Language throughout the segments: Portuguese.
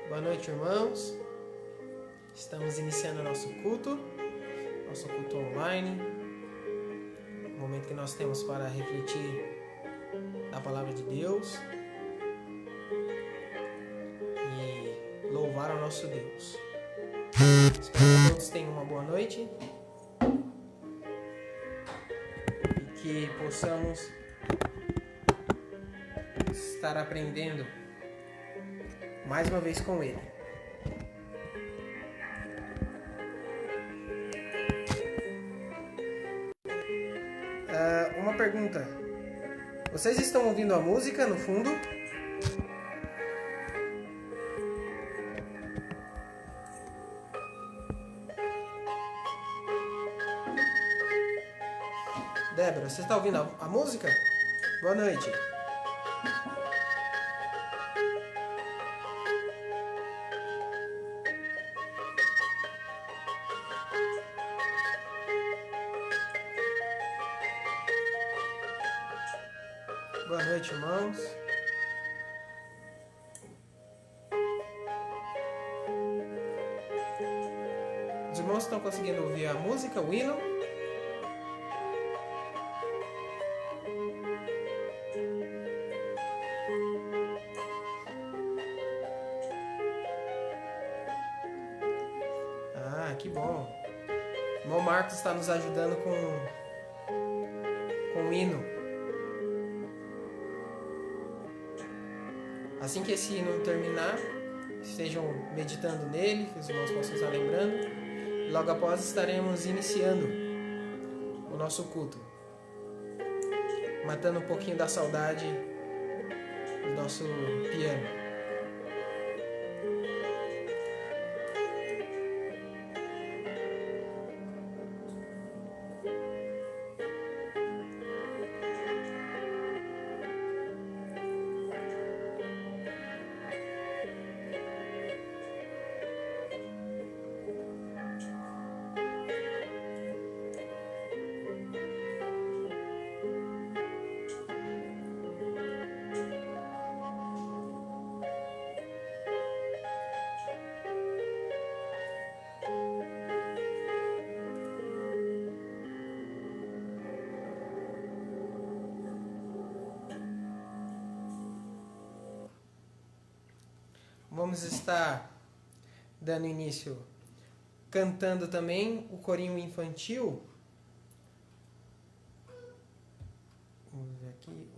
Boa noite, irmãos. Estamos iniciando nosso culto online. O momento que nós temos para refletir da palavra de Deus e louvar ao nosso Deus. Espero que todos tenham uma boa noite e que possamos estar aprendendo mais uma vez com Ele. Uma pergunta. Vocês estão ouvindo a música no fundo? Débora, você está ouvindo a música? Boa noite. Boa noite, irmãos. Os irmãos estão conseguindo ouvir a música, o hino? Ah, que bom. O irmão Marcos está nos ajudando com o hino. Assim que esse hino terminar, estejam meditando nele, que os irmãos possam estar lembrando. E logo após estaremos iniciando o nosso culto, matando um pouquinho da saudade do nosso piano. Vamos estar dando início cantando também o corinho infantil. Vamos ver aqui.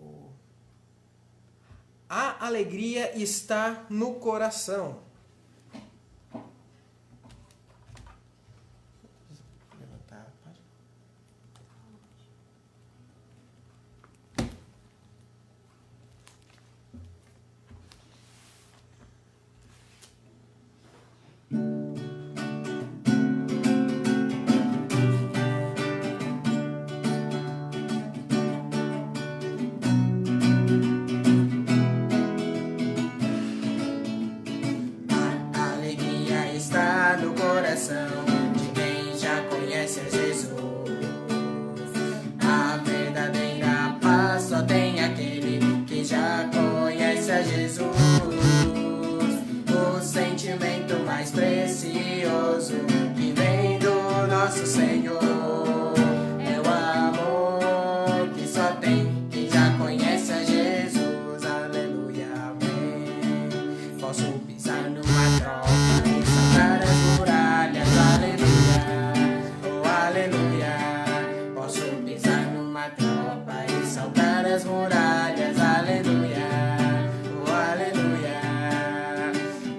A alegria está no coração. De quem já conhece a Jesus. A verdadeira paz só tem aquele que já conhece a Jesus. O sentimento mais precioso que vem do nosso Senhor é o amor que só tem quem já conhece a Jesus. Aleluia, amém. Posso pisar numa troca e saltar as muralhas. As muralhas, aleluia, oh aleluia.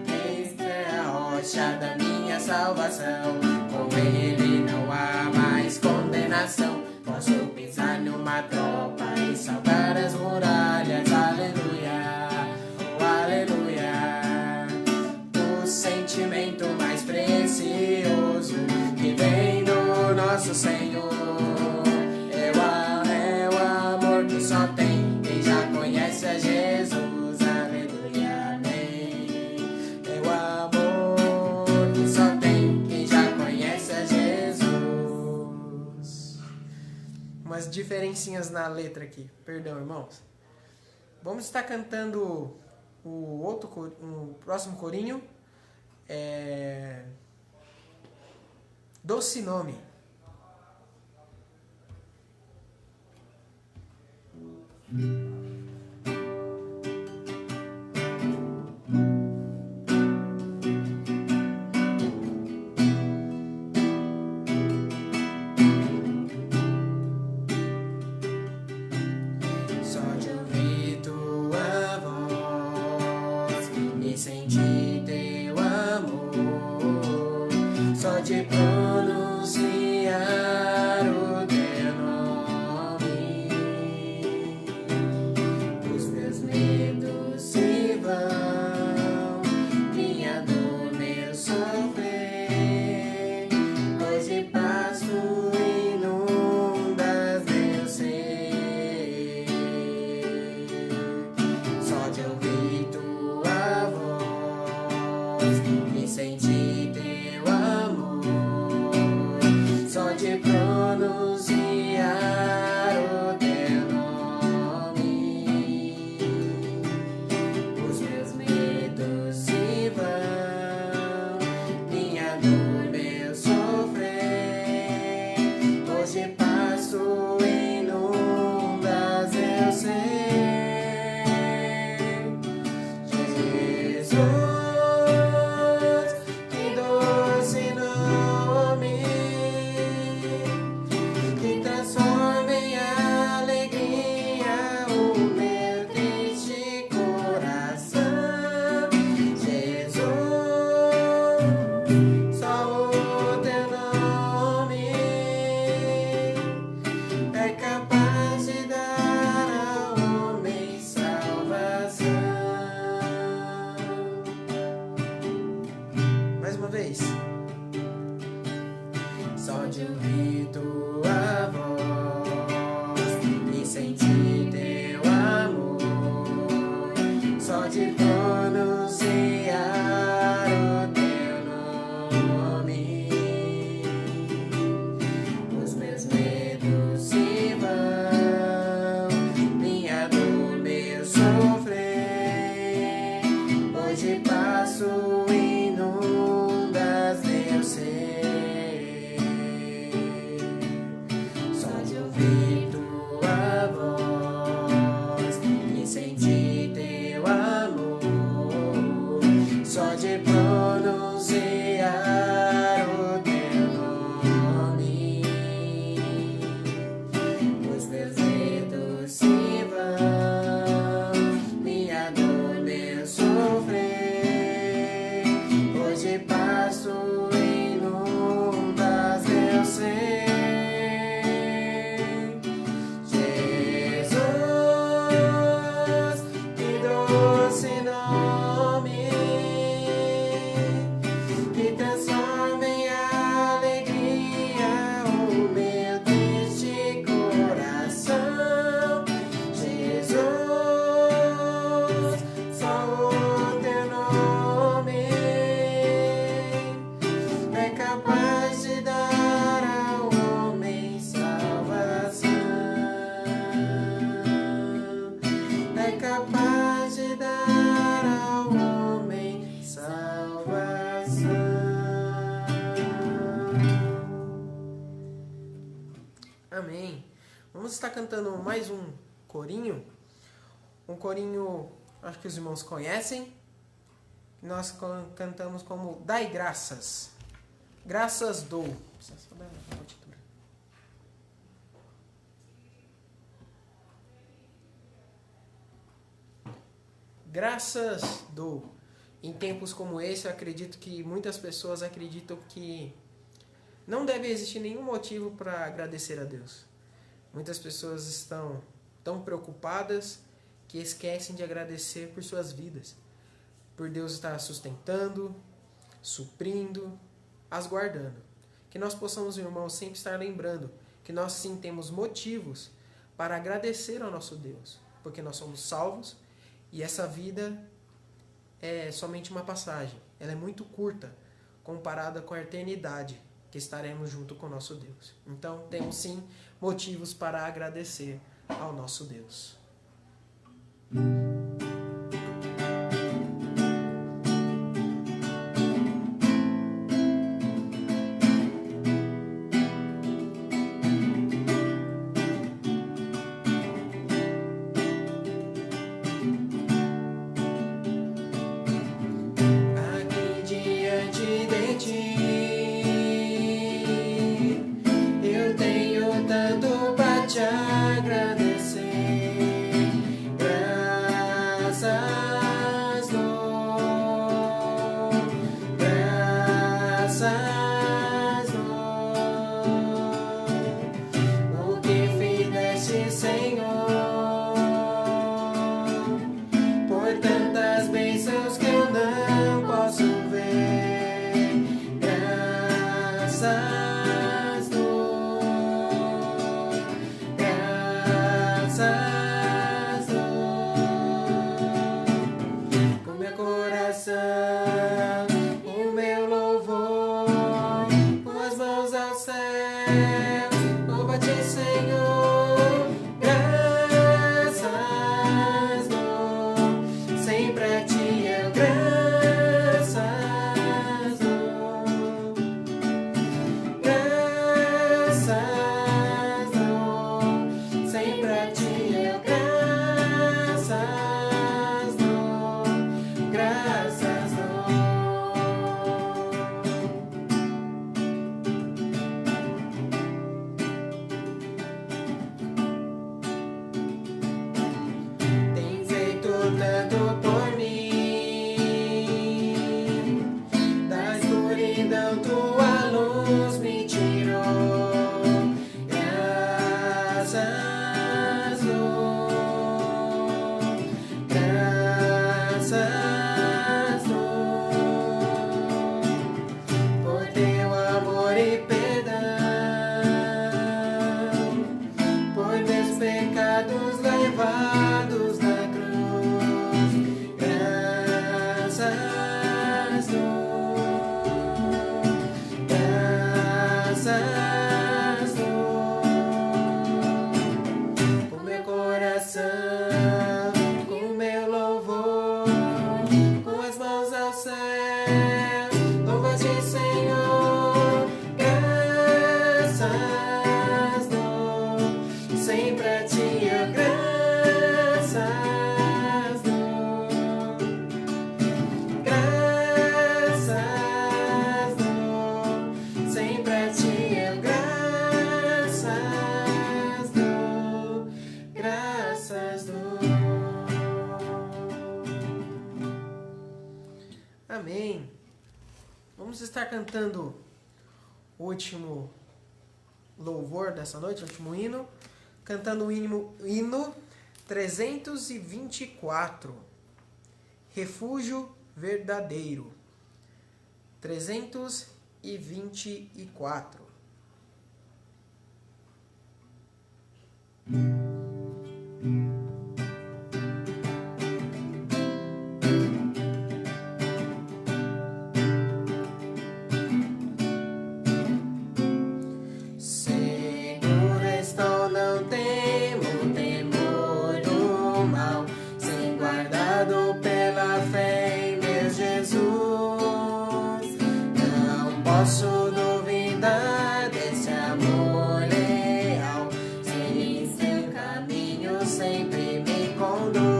Cristo é a rocha da minha salvação, com Ele não há mais condenação. Posso pisar numa tropa e saltar as muralhas, aleluia, oh aleluia. O sentimento mais precioso que vem do nosso Senhor só tem quem já conhece a Jesus, aleluia, amém. É o amor que só tem quem já conhece a Jesus. Umas diferencinhas na letra aqui, perdão, irmãos. Vamos estar cantando o próximo corinho, Doce Nome. Só de ouvir tua voz e sentir teu amor, só de pronunciar o teu nome, os meus medos se vão, minha dor, meu sofrer, hoje passo inundas meu ser. Só de ouvir tua voz e sentir teu amor, só de pronunciar o teu nome, os meus medos se vão, minha dor, meu sofrer, hoje passo inundas eu sei. Jesus, que doce nome, que transforma em alegria o meu triste coração. Jesus, só o teu nome é capaz de dar ao homem salvação. Mais uma vez. Só de ouvir tua voz e sentir teu amor, só de pronunciar o teu nome, os meus medos se vão, minha dor, meu sofrer, hoje passo inundas meu ser. Só de ouvir tua voz e sentir teu amor, só de pronunciar o teu nome, os meus dedos se vão, minha dor, meu sofrer, hoje passo inundas eu sei. Jesus, que doce nome, que transforma em alegria o meu triste coração. Jesus, só o teu nome é capaz de dar ao homem salvação. É capaz de dar ao homem salvação. Amém. Vamos estar cantando mais um corinho. Um corinho, acho que os irmãos conhecem. Nós cantamos como Dai Graças. Graças dou. Precisa só dar a partitura. Graças dou. Em tempos como esse, eu acredito que muitas pessoas acreditam que não deve existir nenhum motivo para agradecer a Deus. Muitas pessoas estão tão preocupadas que esquecem de agradecer por suas vidas. Por Deus estar sustentando, suprindo, as guardando. Que nós possamos, irmãos, sempre estar lembrando que nós sim temos motivos para agradecer ao nosso Deus. Porque nós somos salvos e essa vida é somente uma passagem. Ela é muito curta comparada com a eternidade que estaremos junto com o nosso Deus. Então, temos sim motivos para agradecer ao nosso Deus. coração o meu louvor, com as mãos ao céu. Louva-te, Senhor, graças dou, sempre a ti eu graças dou, graças dou, sempre a ti eu graças dou, graças dou. Tem feito tanto por mim, da escuridão tua luz me tirou. Graças dou, graças dou, por teu amor e perdão, por meus pecados levados na cruz. Graças dou, graças dou, com meu coração, com meu louvor, com as mãos ao céu. Louva-te, Senhor, graças dou, sempre a ti eu graças dou, graças dou, sempre a ti eu graças dou, graças dou. Amém. Vamos estar cantando o último louvor dessa noite, o último hino, cantando o hino 324, Refúgio Verdadeiro. 324. Seguro estou, não temo temor do mal, sem guardado pela fé em meu Jesus. Não posso duvidar desse amor leal, se em seu caminho sempre me conduz.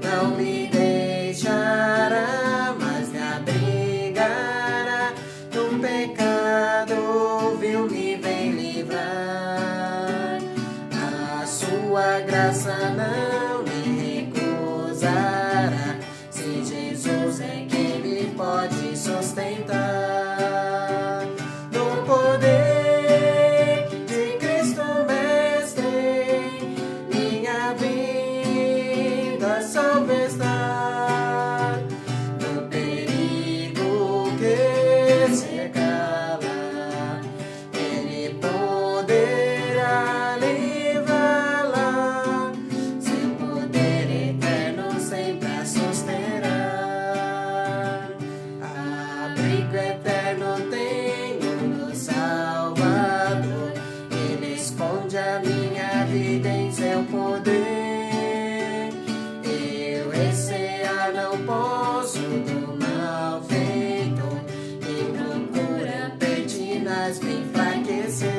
Não me deixará, mas me abrigará do pecado, vil me vem livrar. A sua graça não me recusará, se Jesus é quem me pode sustentar. No poder de Cristo Mestre, minha vida salva está. No perigo que cercá-la, Ele poderá livrá-la. Seu poder eterno sempre a susterá. Abrigo eterno tenho no Salvador, Ele esconde a minha vida em seu poder. Eu recear não posso do mal feito, e procura pertinaz me enfraquecer.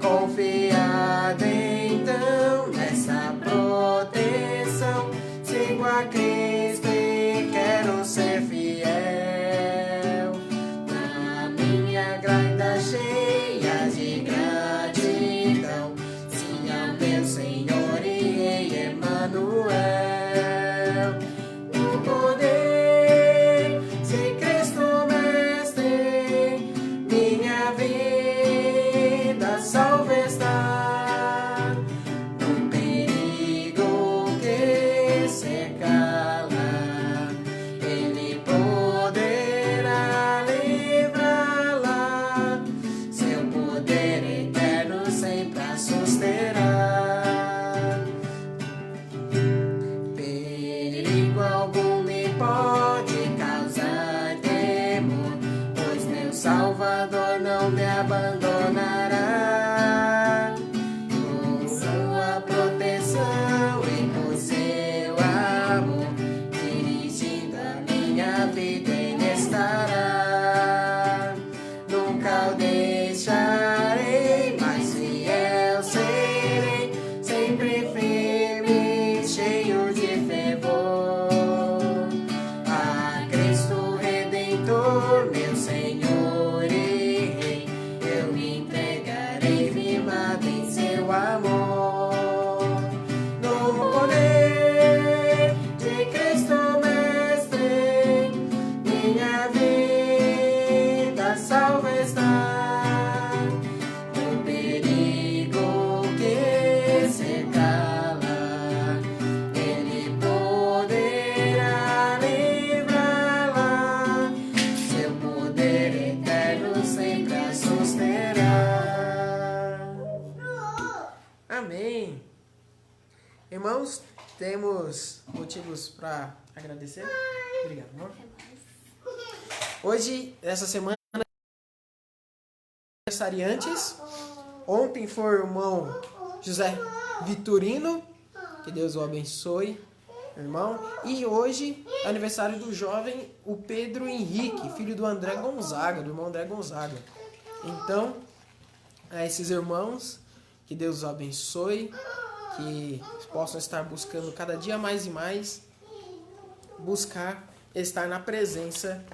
Confiado então nessa proteção, sigo a Cristo e quero ser fiel. Na minha grada cheia de gratidão, sim ao meu Senhor e Rei Emanuel. No poder de Cristo Mestre, minha vida salva está. No perigo que cercá-la, Ele poderá livrá-la. Seu poder eterno sempre a susterá. Perigo motivos para agradecer? Obrigado, amor. Hoje, essa semana, aniversariantes. Ontem foi o irmão José Vitorino, que Deus o abençoe, irmão. E hoje é aniversário do jovem, o Pedro Henrique, filho do André Gonzaga, do irmão André Gonzaga. Então, a esses irmãos, que Deus os abençoe, que possam estar buscando cada dia mais e mais, buscar estar na presença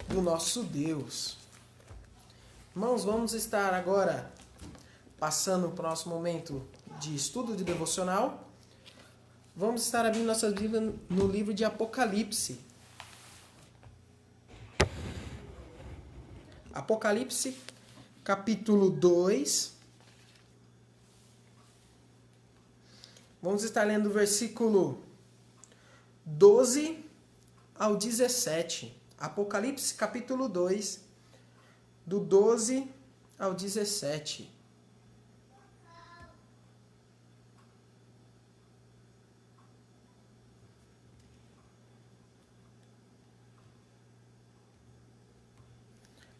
do nosso Deus. Irmãos, vamos estar agora passando para o nosso momento de estudo de devocional. Vamos estar abrindo nossas Bíblias no livro de Apocalipse. Apocalipse, capítulo 2. Vamos estar lendo o versículo 12 ao 17. Apocalipse, capítulo 2, do 12 ao 17.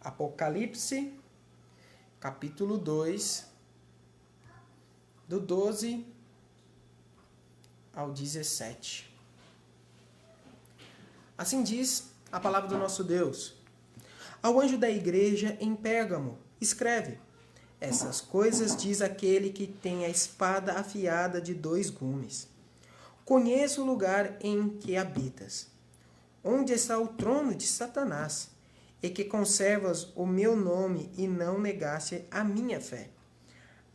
Apocalipse, capítulo 2, do 12 ao 17. Assim diz a palavra do nosso Deus. Ao anjo da igreja em Pérgamo, escreve: essas coisas diz aquele que tem a espada afiada de 2 gumes. Conheço o lugar em que habitas, onde está o trono de Satanás, e que conservas o meu nome e não negaste a minha fé.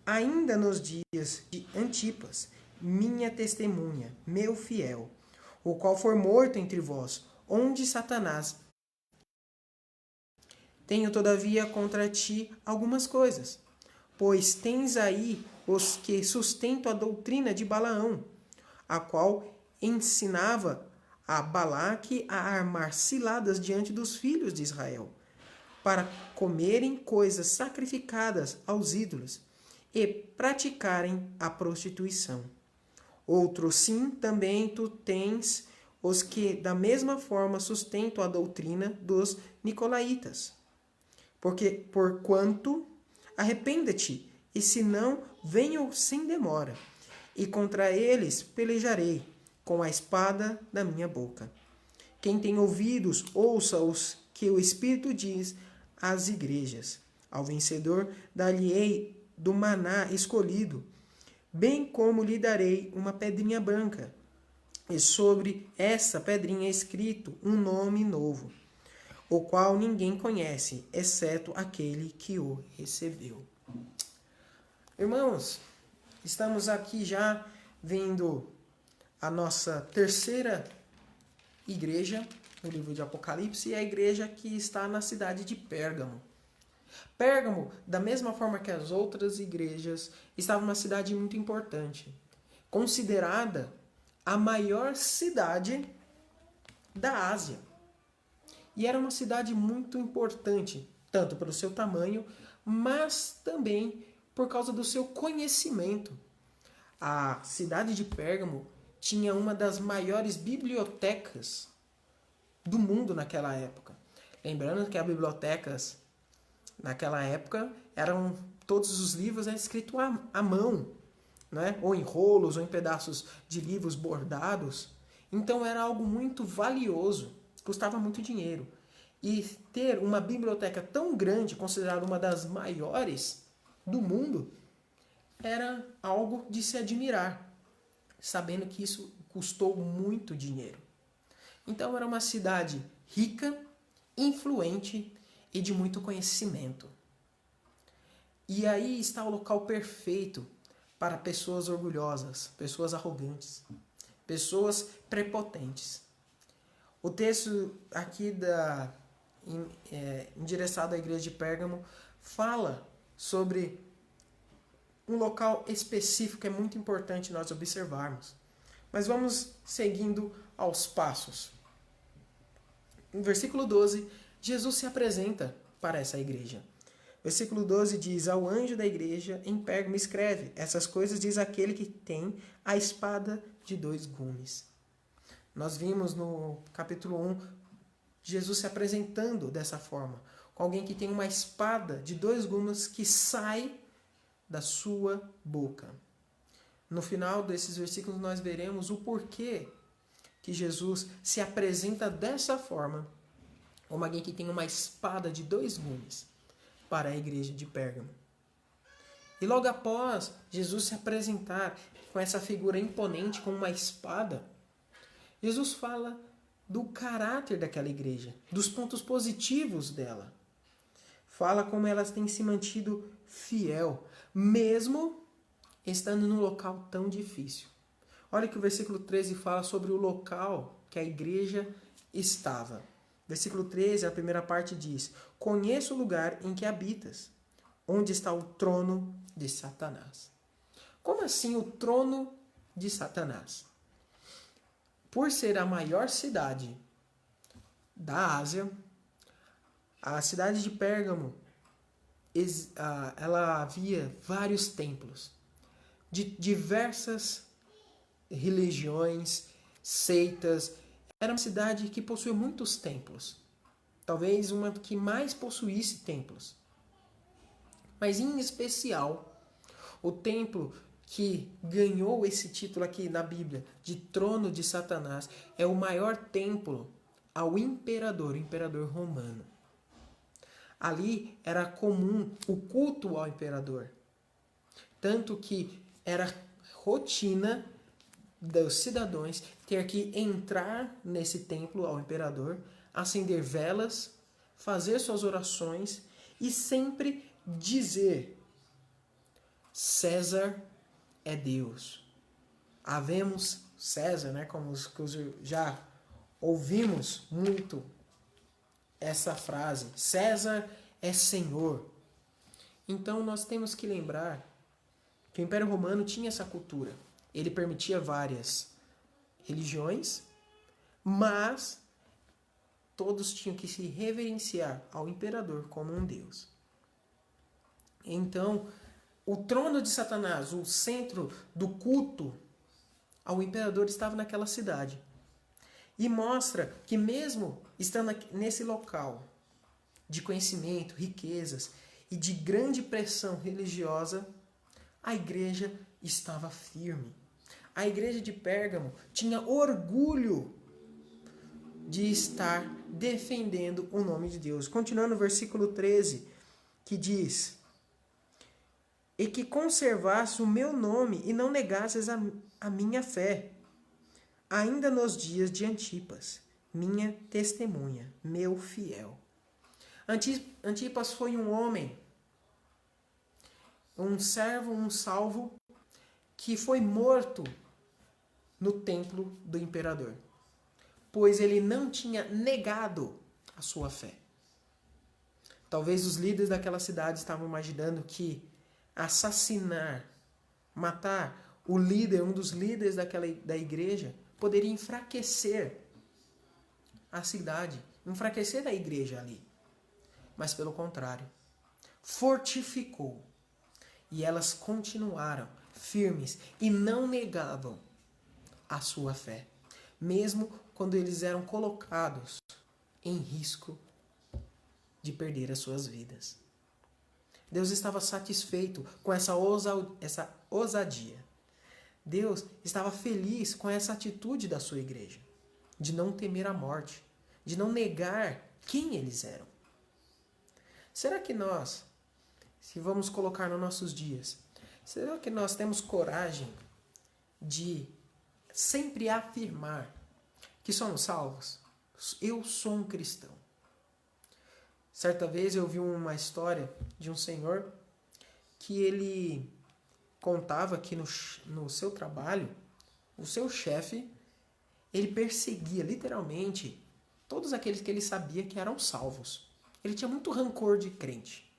Ainda nos dias de Antipas, minha testemunha, meu fiel, o qual foi morto entre vós, onde Satanás. Tenho, todavia, contra ti algumas coisas, pois tens aí os que sustentam a doutrina de Balaão, a qual ensinava a Balaque a armar ciladas diante dos filhos de Israel, para comerem coisas sacrificadas aos ídolos e praticarem a prostituição. Outro sim, também tu tens os que da mesma forma sustentam a doutrina dos nicolaítas. Porquanto arrependa-te, e se não, venham sem demora, e contra eles pelejarei com a espada da minha boca. Quem tem ouvidos, ouça os que o Espírito diz às igrejas. Ao vencedor dar-lhe-ei do maná escolhido, bem como lhe darei uma pedrinha branca, e sobre essa pedrinha é escrito um nome novo, o qual ninguém conhece, exceto aquele que o recebeu. Irmãos, estamos aqui já vendo a nossa terceira igreja no livro de Apocalipse, e a igreja que está na cidade de Pérgamo. Pérgamo, da mesma forma que as outras igrejas, estava uma cidade muito importante, considerada a maior cidade da Ásia. E era uma cidade muito importante, tanto pelo seu tamanho, mas também por causa do seu conhecimento. A cidade de Pérgamo tinha uma das maiores bibliotecas do mundo naquela época. Lembrando que as bibliotecas naquela época eram todos os livros escritos à mão, né? Ou em rolos, ou em pedaços de livros bordados. Então era algo muito valioso, custava muito dinheiro. E ter uma biblioteca tão grande, considerada uma das maiores do mundo, era algo de se admirar, sabendo que isso custou muito dinheiro. Então era uma cidade rica, influente e de muito conhecimento. E aí está o local perfeito para pessoas orgulhosas, pessoas arrogantes, pessoas prepotentes. O texto aqui endereçado à igreja de Pérgamo fala sobre um local específico que é muito importante nós observarmos. Mas vamos seguindo aos passos. No versículo 12, Jesus se apresenta para essa igreja. Versículo 12 diz: ao anjo da igreja em Pérgamo escreve: essas coisas diz aquele que tem a espada de 2 gumes. Nós vimos no capítulo 1 Jesus se apresentando dessa forma, com alguém que tem uma espada de 2 gumes que sai da sua boca. No final desses versículos nós veremos o porquê que Jesus se apresenta dessa forma, como alguém que tem uma espada de 2 gumes para a igreja de Pérgamo. E logo após Jesus se apresentar com essa figura imponente, com uma espada, Jesus fala do caráter daquela igreja, dos pontos positivos dela. Fala como elas têm se mantido fiel, mesmo estando num local tão difícil. Olha que o versículo 13 fala sobre o local que a igreja estava. Versículo 13, a primeira parte diz: conheço o lugar em que habitas, onde está o trono de Satanás. Como assim o trono de Satanás? Por ser a maior cidade da Ásia, a cidade de Pérgamo, ela havia vários templos de diversas religiões, seitas. Era uma cidade que possuía muitos templos. Talvez uma que mais possuísse templos. Mas em especial, o templo que ganhou esse título aqui na Bíblia de trono de Satanás é o maior templo ao imperador, o imperador romano. Ali era comum o culto ao imperador. Tanto que era rotina dos cidadãos ter que entrar nesse templo ao imperador, acender velas, fazer suas orações e sempre dizer: César é Deus. Havemos César, né? Como já ouvimos muito essa frase. César é Senhor. Então nós temos que lembrar que o Império Romano tinha essa cultura. Ele permitia várias religiões, mas todos tinham que se reverenciar ao imperador como um Deus. Então, o trono de Satanás, o centro do culto ao imperador, estava naquela cidade. E mostra que mesmo estando nesse local de conhecimento, riquezas e de grande pressão religiosa, a igreja estava firme. A igreja de Pérgamo tinha orgulho de estar defendendo o nome de Deus. Continuando no versículo 13, que diz: e que conservasse o meu nome e não negasses a minha fé, ainda nos dias de Antipas, minha testemunha, meu fiel. Antipas foi um homem, um servo, um salvo, que foi morto no templo do imperador, pois ele não tinha negado a sua fé. Talvez os líderes daquela cidade estavam imaginando que assassinar, matar o líder, um dos líderes da igreja, poderia enfraquecer a cidade, enfraquecer a igreja ali. Mas pelo contrário, fortificou. E elas continuaram firmes e não negavam a sua fé, mesmo quando eles eram colocados em risco de perder as suas vidas. Deus estava satisfeito com essa ousadia. Deus estava feliz com essa atitude da sua igreja, de não temer a morte, de não negar quem eles eram. Será que nós, se vamos colocar nos nossos dias, será que nós temos coragem de sempre afirmar que somos salvos? Eu sou um cristão. Certa vez eu vi uma história de um senhor que ele contava que no seu trabalho, o seu chefe, ele perseguia literalmente todos aqueles que ele sabia que eram salvos. Ele tinha muito rancor de crente.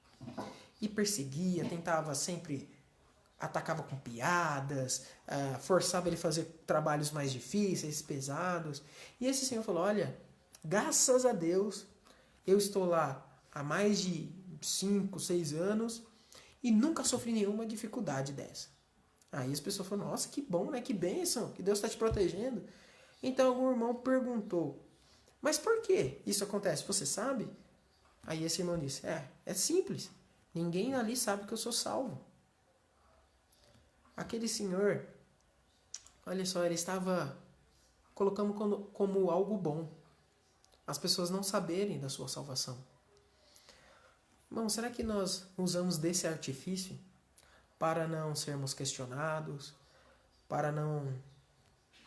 E perseguia, tentava sempre, atacava com piadas, forçava ele a fazer trabalhos mais difíceis, pesados. E esse senhor falou: olha, graças a Deus, eu estou lá há mais de 5, 6 anos e nunca sofri nenhuma dificuldade dessa. Aí as pessoas falam: nossa, que bom, né? Que bênção, que Deus está te protegendo. Então algum irmão perguntou: mas por que isso acontece? Você sabe? Aí esse irmão disse: é simples. Ninguém ali sabe que eu sou salvo. Aquele senhor, olha só, ele estava colocando como algo bom as pessoas não saberem da sua salvação. Irmão, será que nós usamos desse artifício para não sermos questionados, para não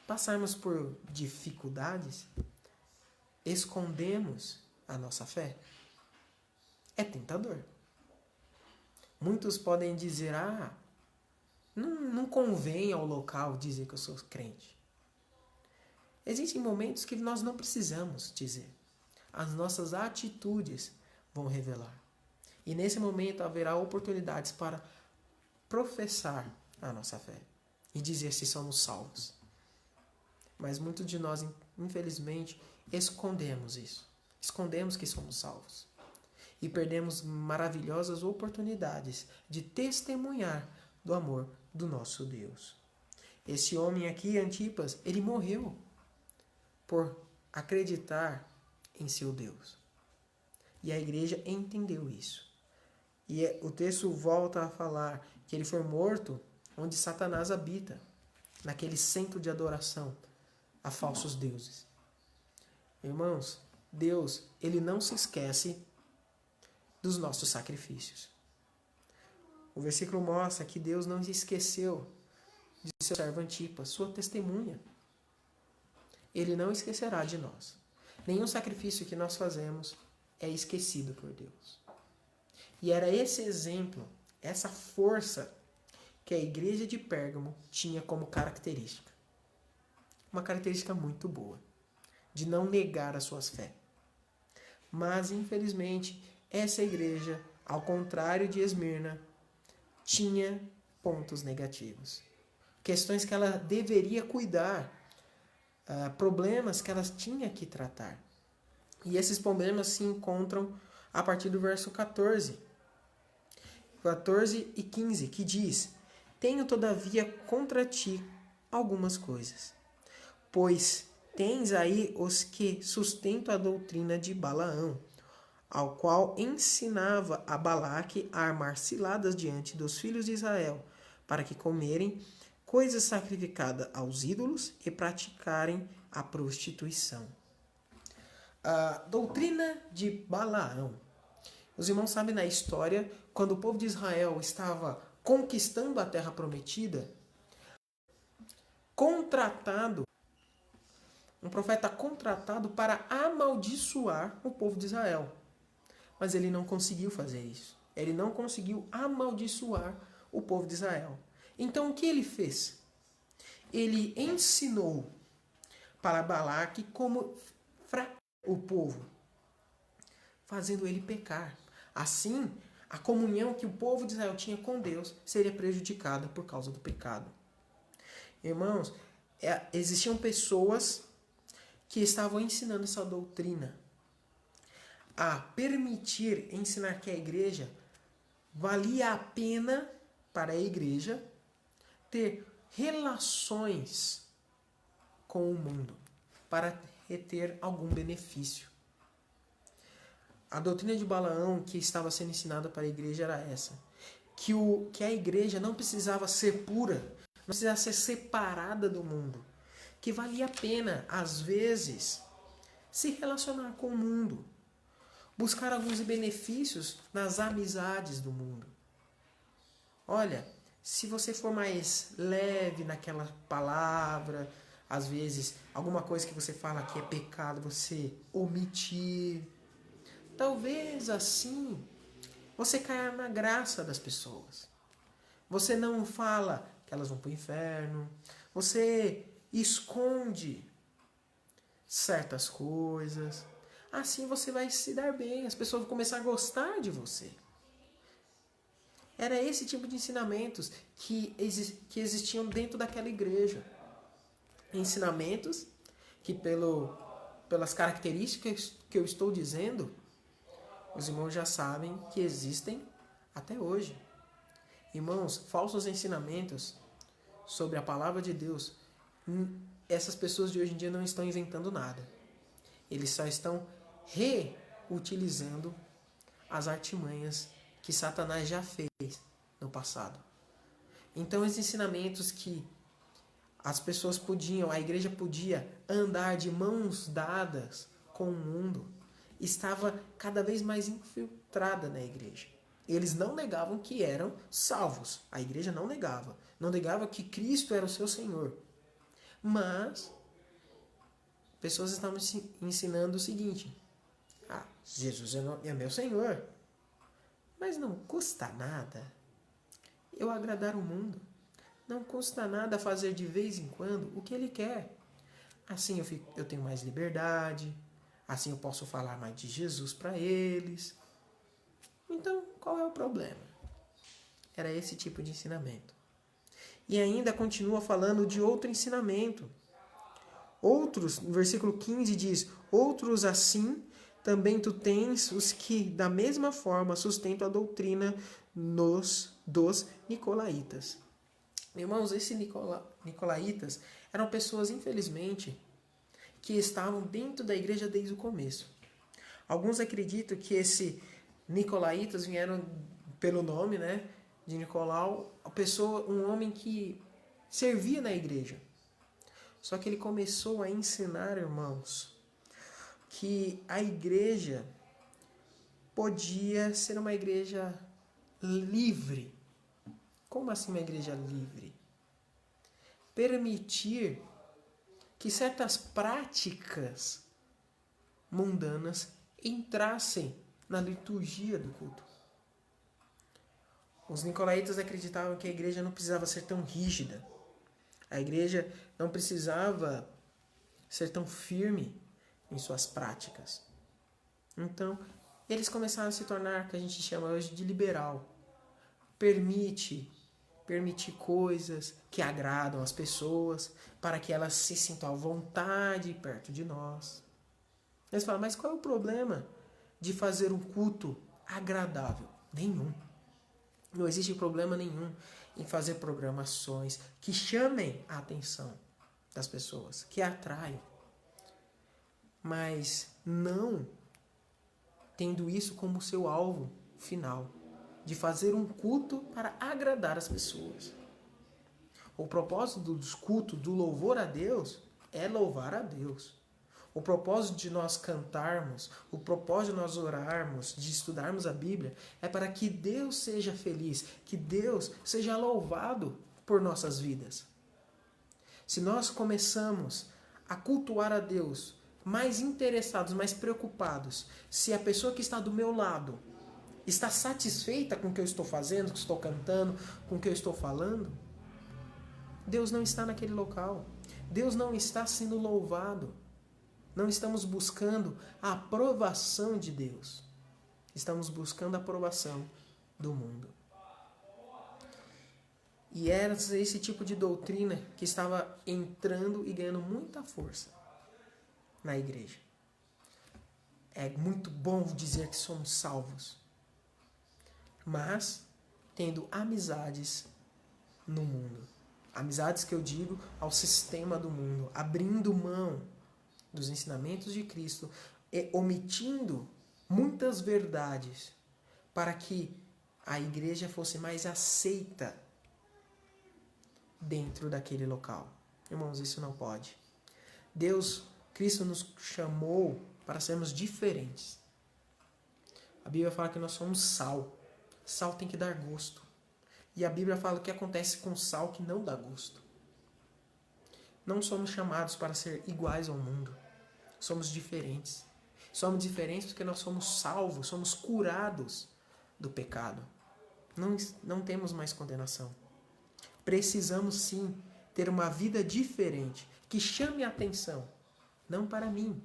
passarmos por dificuldades? Escondemos a nossa fé? É tentador. Muitos podem dizer: não convém ao local dizer que eu sou crente. Existem momentos que nós não precisamos dizer. As nossas atitudes vão revelar. E nesse momento haverá oportunidades para professar a nossa fé e dizer se somos salvos. Mas muitos de nós, infelizmente, escondemos isso. Escondemos que somos salvos. E perdemos maravilhosas oportunidades de testemunhar do amor do nosso Deus. Esse homem aqui, Antipas, ele morreu por acreditar em seu Deus. E a igreja entendeu isso. E o texto volta a falar que ele foi morto onde Satanás habita, naquele centro de adoração a falsos deuses. Irmãos, Deus, ele não se esquece dos nossos sacrifícios. O versículo mostra que Deus não se esqueceu de seu servo Antipas, sua testemunha. Ele não esquecerá de nós. Nenhum sacrifício que nós fazemos é esquecido por Deus. E era esse exemplo, essa força que a igreja de Pérgamo tinha como característica. Uma característica muito boa, de não negar as suas fé. Mas, infelizmente, essa igreja, ao contrário de Esmirna, tinha pontos negativos. Questões que ela deveria cuidar, problemas que ela tinha que tratar. E esses problemas se encontram a partir do verso 14 e 15, que diz: tenho todavia contra ti algumas coisas, pois tens aí os que sustentam a doutrina de Balaão, ao qual ensinava a Balaque a armar ciladas diante dos filhos de Israel, para que comerem coisas sacrificadas aos ídolos e praticarem a prostituição. A doutrina de Balaão. Os irmãos sabem na história, quando o povo de Israel estava conquistando a terra prometida, um profeta contratado para amaldiçoar o povo de Israel. Mas ele não conseguiu fazer isso. Ele não conseguiu amaldiçoar o povo de Israel. Então o que ele fez? Ele ensinou para Balaque como o povo, fazendo ele pecar. Assim, a comunhão que o povo de Israel tinha com Deus seria prejudicada por causa do pecado. Irmãos, existiam pessoas que estavam ensinando essa doutrina, a permitir ensinar que a igreja valia a pena para a igreja ter relações com o mundo para reter algum benefício. A doutrina de Balaão que estava sendo ensinada para a igreja era essa: que a igreja não precisava ser pura, não precisava ser separada do mundo, que valia a pena, às vezes, se relacionar com o mundo, buscar alguns benefícios nas amizades do mundo. Olha, se você for mais leve naquela palavra, às vezes alguma coisa que você fala que é pecado, você omitir, talvez assim você caia na graça das pessoas. Você não fala que elas vão para o inferno, você esconde certas coisas. Assim você vai se dar bem, as pessoas vão começar a gostar de você. Era esse tipo de ensinamentos que existiam dentro daquela igreja. Ensinamentos que, pelas características que eu estou dizendo, os irmãos já sabem que existem até hoje. Irmãos, falsos ensinamentos sobre a palavra de Deus essas pessoas de hoje em dia não estão inventando nada. Eles só estão reutilizando as artimanhas que Satanás já fez no passado. Então, os ensinamentos que as pessoas podiam, a igreja podia andar de mãos dadas com o mundo, estava cada vez mais infiltrada na igreja. Eles não negavam que eram salvos. A igreja não negava. Não negava que Cristo era o seu Senhor. Mas pessoas estavam ensinando o seguinte: Jesus é meu Senhor. Mas não custa nada eu agradar o mundo. Não custa nada fazer de vez em quando o que Ele quer. Assim eu tenho mais liberdade. Assim eu posso falar mais de Jesus para eles. Então, qual é o problema? Era esse tipo de ensinamento. E ainda continua falando de outro ensinamento. Outros, no versículo 15 diz: outros assim também tu tens os que da mesma forma sustentam a doutrina dos nicolaítas. Irmãos, esses nicolaítas eram pessoas, infelizmente, que estavam dentro da igreja desde o começo. Alguns acreditam que esses nicolaítas vieram pelo nome, né, de Nicolau, um homem que servia na igreja. Só que ele começou a ensinar, irmãos, que a igreja podia ser uma igreja livre. Como assim uma igreja livre? Permitir que certas práticas mundanas entrassem na liturgia do culto. Os nicolaítas acreditavam que a igreja não precisava ser tão rígida. A igreja não precisava ser tão firme em suas práticas. Então, eles começaram a se tornar o que a gente chama hoje de liberal. Permitir coisas que agradam as pessoas para que elas se sintam à vontade perto de nós. Eles falam, mas qual é o problema de fazer um culto agradável? Nenhum. Não existe problema nenhum em fazer programações que chamem a atenção das pessoas, que atraiam. Mas não tendo isso como seu alvo final, de fazer um culto para agradar as pessoas. O propósito dos cultos, do louvor a Deus, é louvar a Deus. O propósito de nós cantarmos, o propósito de nós orarmos, de estudarmos a Bíblia, é para que Deus seja feliz, que Deus seja louvado por nossas vidas. Se nós começamos a cultuar a Deus, mais interessados, mais preocupados, se a pessoa que está do meu lado está satisfeita com o que eu estou fazendo, com o que estou cantando, com o que eu estou falando, Deus não está naquele local. Deus não está sendo louvado. Não estamos buscando a aprovação de Deus. Estamos buscando a aprovação do mundo. E era esse tipo de doutrina que estava entrando e ganhando muita força na igreja. É muito bom dizer que somos salvos, mas tendo amizades no mundo. Amizades que eu digo ao sistema do mundo, abrindo mão dos ensinamentos de Cristo e omitindo muitas verdades para que a igreja fosse mais aceita dentro daquele local. Irmãos, isso não pode. Cristo nos chamou para sermos diferentes. A Bíblia fala que nós somos sal. Sal tem que dar gosto. E a Bíblia fala o que acontece com sal que não dá gosto. Não somos chamados para ser iguais ao mundo. Somos diferentes. Somos diferentes porque nós somos salvos, somos curados do pecado. Não temos mais condenação. Precisamos sim ter uma vida diferente, que chame a atenção, não para mim,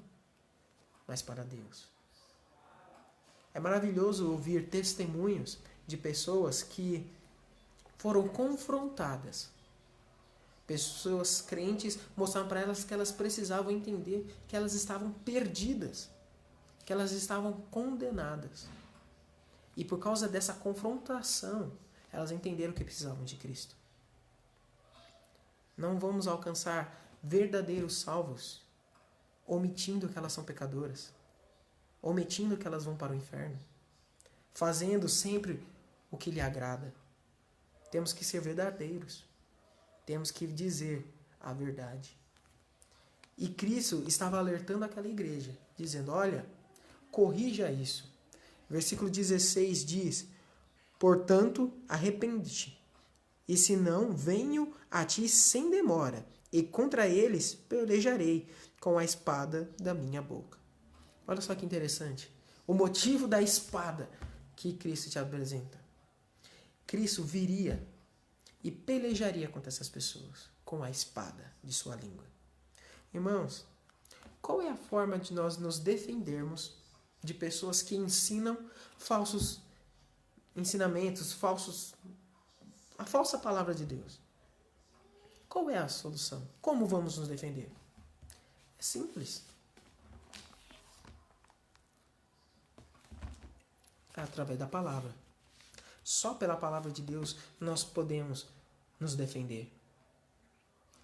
mas para Deus. É maravilhoso ouvir testemunhos de pessoas que foram confrontadas. Pessoas crentes mostraram para elas que elas precisavam entender que elas estavam perdidas, que elas estavam condenadas. E por causa dessa confrontação, elas entenderam que precisavam de Cristo. Não vamos alcançar verdadeiros salvos, omitindo que elas são pecadoras, omitindo que elas vão para o inferno, fazendo sempre o que lhe agrada. Temos que ser verdadeiros. Temos que dizer a verdade. E Cristo estava alertando aquela igreja, dizendo, olha, corrija isso. Versículo 16 diz, portanto, arrepende-te, e se não, venho a ti sem demora, e contra eles pelejarei com a espada da minha boca. Olha só que interessante. O motivo da espada que Cristo te apresenta. Cristo viria e pelejaria contra essas pessoas com a espada de sua língua. Irmãos, qual é a forma de nós nos defendermos de pessoas que ensinam falsos ensinamentos, a falsa palavra de Deus? Qual é a solução? Como vamos nos defender? É simples. É através da palavra. Só pela palavra de Deus nós podemos nos defender.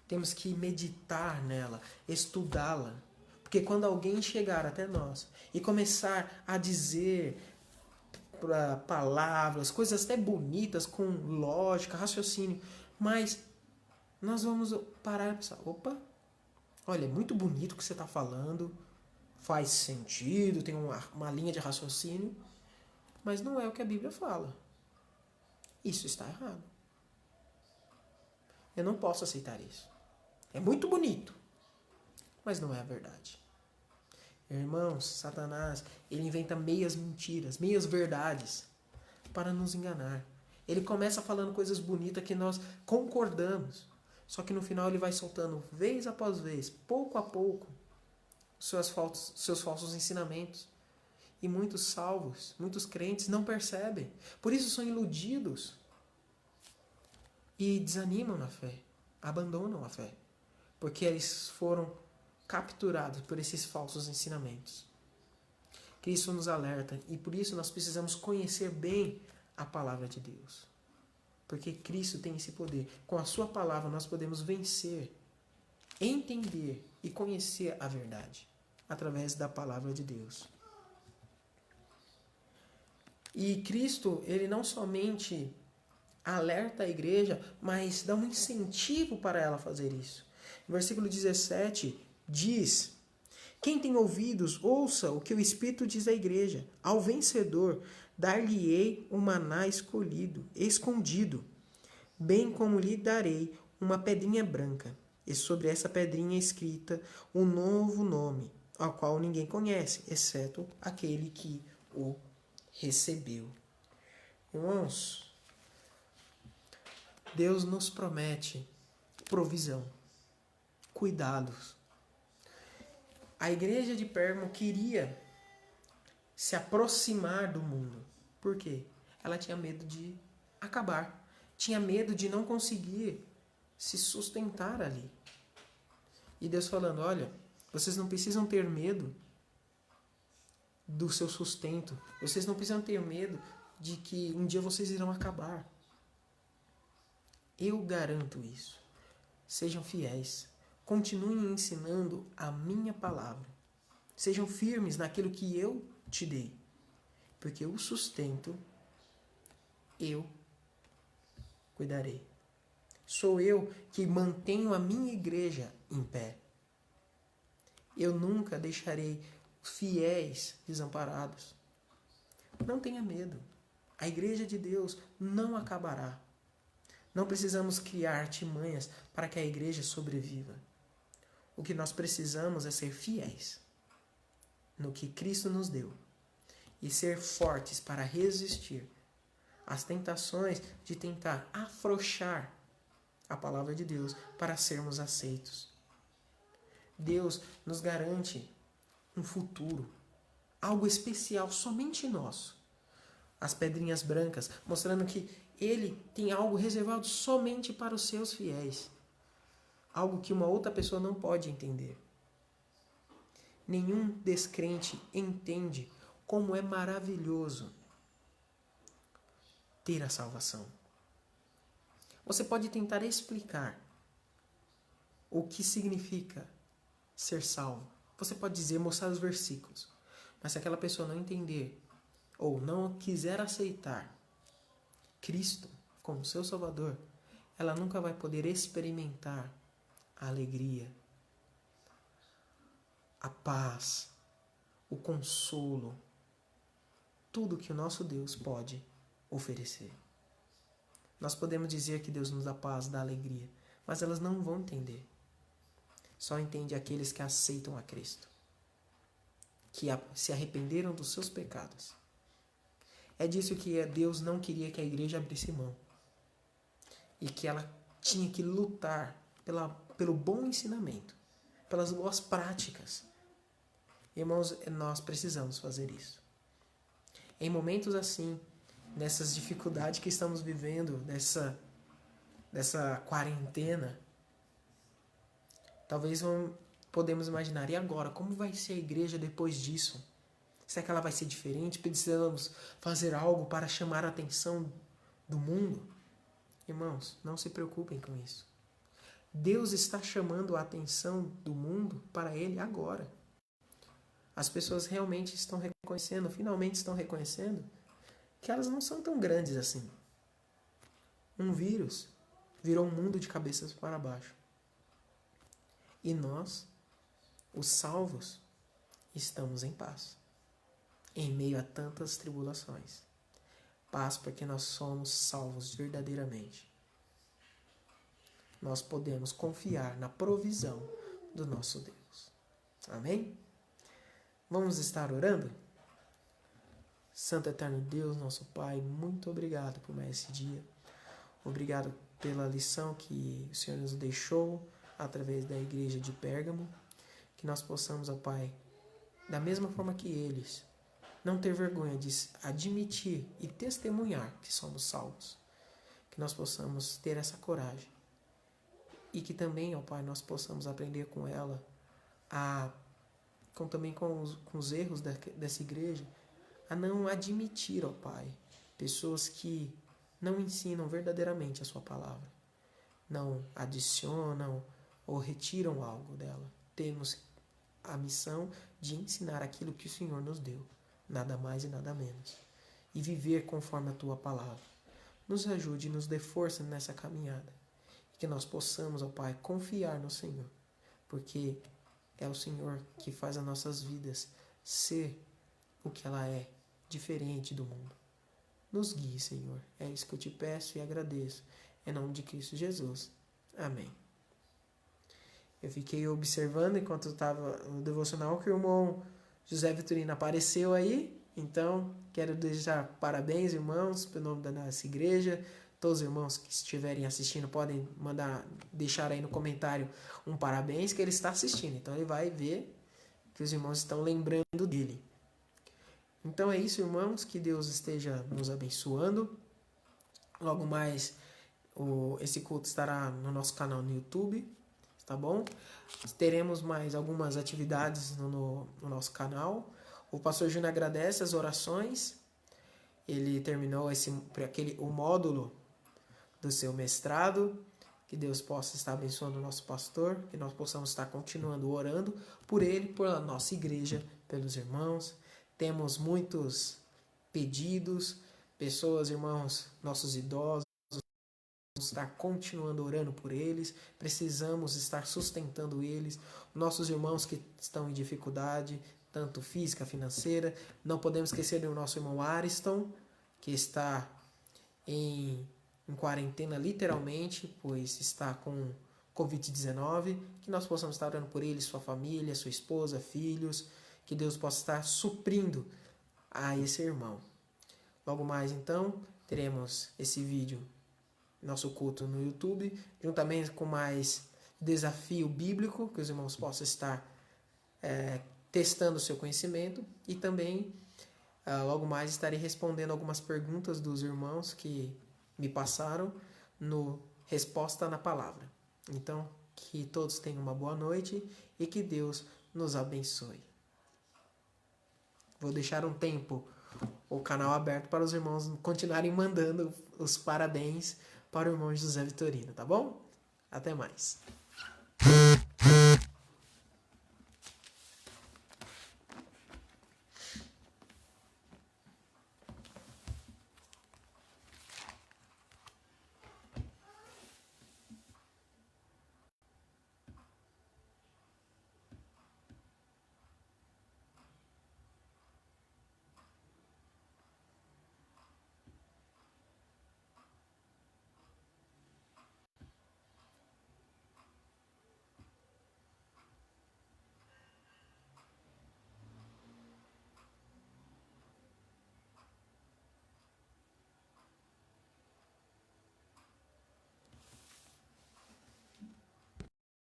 Temos que meditar nela, estudá-la. Porque quando alguém chegar até nós e começar a dizer palavras, coisas até bonitas, com lógica, raciocínio, mas nós vamos parar e pensar, opa, olha, é muito bonito o que você está falando, faz sentido, tem uma linha de raciocínio, mas não é o que a Bíblia fala. Isso está errado. Eu não posso aceitar isso. É muito bonito, mas não é a verdade. Irmãos, Satanás, ele inventa meias mentiras, meias verdades para nos enganar. Ele começa falando coisas bonitas que nós concordamos, só que no final ele vai soltando vez após vez, pouco a pouco, seus falsos ensinamentos. E muitos salvos, muitos crentes não percebem. Por isso são iludidos e desanimam na fé, abandonam a fé, porque eles foram capturados por esses falsos ensinamentos. Cristo nos alerta e por isso nós precisamos conhecer bem a palavra de Deus. Porque Cristo tem esse poder. Com a sua palavra nós podemos vencer, entender e conhecer a verdade através da palavra de Deus. E Cristo, ele não somente alerta a igreja, mas dá um incentivo para ela fazer isso. No versículo 17 diz, quem tem ouvidos, ouça o que o Espírito diz à igreja. Ao vencedor, dar-lhe-ei um maná escondido, bem como lhe darei uma pedrinha branca, e sobre essa pedrinha escrita um novo nome, ao qual ninguém conhece, exceto aquele que o recebeu. Irmãos, Deus nos promete provisão, cuidados. A igreja de Pérgamo queria se aproximar do mundo. Por quê? Ela tinha medo de acabar. Tinha medo de não conseguir se sustentar ali. E Deus falando, olha, vocês não precisam ter medo do seu sustento. Vocês não precisam ter medo de que um dia vocês irão acabar. Eu garanto isso. Sejam fiéis. Continuem ensinando a minha palavra. Sejam firmes naquilo que eu te dei. Porque o sustento eu cuidarei. Sou eu que mantenho a minha igreja em pé. Eu nunca deixarei fiéis desamparados. Não tenha medo. A igreja de Deus não acabará. Não precisamos criar artimanhas para que a igreja sobreviva. O que nós precisamos é ser fiéis no que Cristo nos deu e ser fortes para resistir às tentações de tentar afrouxar a palavra de Deus para sermos aceitos. Deus nos garante um futuro, algo especial somente nosso. As pedrinhas brancas, mostrando que Ele tem algo reservado somente para os seus fiéis. Algo que uma outra pessoa não pode entender. Nenhum descrente entende como é maravilhoso ter a salvação. Você pode tentar explicar o que significa ser salvo. Você pode dizer, mostrar os versículos. Mas se aquela pessoa não entender ou não quiser aceitar Cristo como seu Salvador, ela nunca vai poder experimentar a alegria, a paz, o consolo, tudo que o nosso Deus pode oferecer. Nós podemos dizer que Deus nos dá paz, dá alegria, mas elas não vão entender. Só entende aqueles que aceitam a Cristo, que se arrependeram dos seus pecados. É disso que Deus não queria que a igreja abrisse mão. E que ela tinha que lutar pelo bom ensinamento, pelas boas práticas. Irmãos, nós precisamos fazer isso. Em momentos assim, nessas dificuldades que estamos vivendo, dessa quarentena, talvez podemos imaginar, e agora, como vai ser a igreja depois disso? Será que ela vai ser diferente? Precisamos fazer algo para chamar a atenção do mundo? Irmãos, não se preocupem com isso. Deus está chamando a atenção do mundo para Ele agora. As pessoas realmente estão reconhecendo, finalmente estão reconhecendo, que elas não são tão grandes assim. Um vírus virou um mundo de cabeças para baixo. E nós, os salvos, estamos em paz, em meio a tantas tribulações. Paz porque nós somos salvos verdadeiramente. Nós podemos confiar na provisão do nosso Deus. Amém? Vamos estar orando? Santo Eterno Deus, nosso Pai, muito obrigado por mais esse dia. Obrigado pela lição que o Senhor nos deixou através da igreja de Pérgamo. Que nós possamos, ó Pai, da mesma forma que eles, não ter vergonha de admitir e testemunhar que somos salvos. Que nós possamos ter essa coragem. E que também, ó Pai, nós possamos aprender com ela, também com os erros dessa igreja, a não admitir, ó Pai, pessoas que não ensinam verdadeiramente a sua palavra. Não adicionam ou retiram algo dela. Temos a missão de ensinar aquilo que o Senhor nos deu. Nada mais e nada menos. E viver conforme a Tua palavra. Nos ajude e nos dê força nessa caminhada. E que nós possamos, ó Pai, confiar no Senhor. Porque é o Senhor que faz as nossas vidas ser o que ela é, diferente do mundo. Nos guie, Senhor. É isso que eu te peço e agradeço. Em nome de Cristo Jesus. Amém. Eu fiquei observando enquanto estava no devocional que o irmão José Vitorino apareceu aí. Então, quero desejar parabéns, irmãos, pelo nome da nossa igreja. Todos os irmãos que estiverem assistindo podem deixar aí no comentário um parabéns que ele está assistindo. Então, ele vai ver que os irmãos estão lembrando dele. Então, é isso, irmãos. Que Deus esteja nos abençoando. Logo mais, esse culto estará no nosso canal no YouTube. Tá bom? Teremos mais algumas atividades no nosso canal. O pastor Júnior agradece as orações. Ele terminou o módulo do seu mestrado. Que Deus possa estar abençoando o nosso pastor. Que nós possamos estar continuando orando por ele, pela nossa igreja, pelos irmãos. Temos muitos pedidos. Pessoas, irmãos, nossos idosos. Estar continuando orando por eles, precisamos estar sustentando eles, nossos irmãos que estão em dificuldade, tanto física, financeira. Não podemos esquecer do nosso irmão Ariston, que está em quarentena literalmente, pois está com Covid-19, que nós possamos estar orando por ele, sua família, sua esposa, filhos, que Deus possa estar suprindo a esse irmão. Logo mais então, teremos esse vídeo, nosso culto no YouTube, juntamente com mais desafio bíblico, que os irmãos possam estar testando o seu conhecimento, e também logo mais estarei respondendo algumas perguntas dos irmãos que me passaram no Resposta na Palavra. Então, que todos tenham uma boa noite e que Deus nos abençoe. Vou deixar um tempo o canal aberto para os irmãos continuarem mandando os parabéns para o irmão José Vitorino, tá bom? Até mais.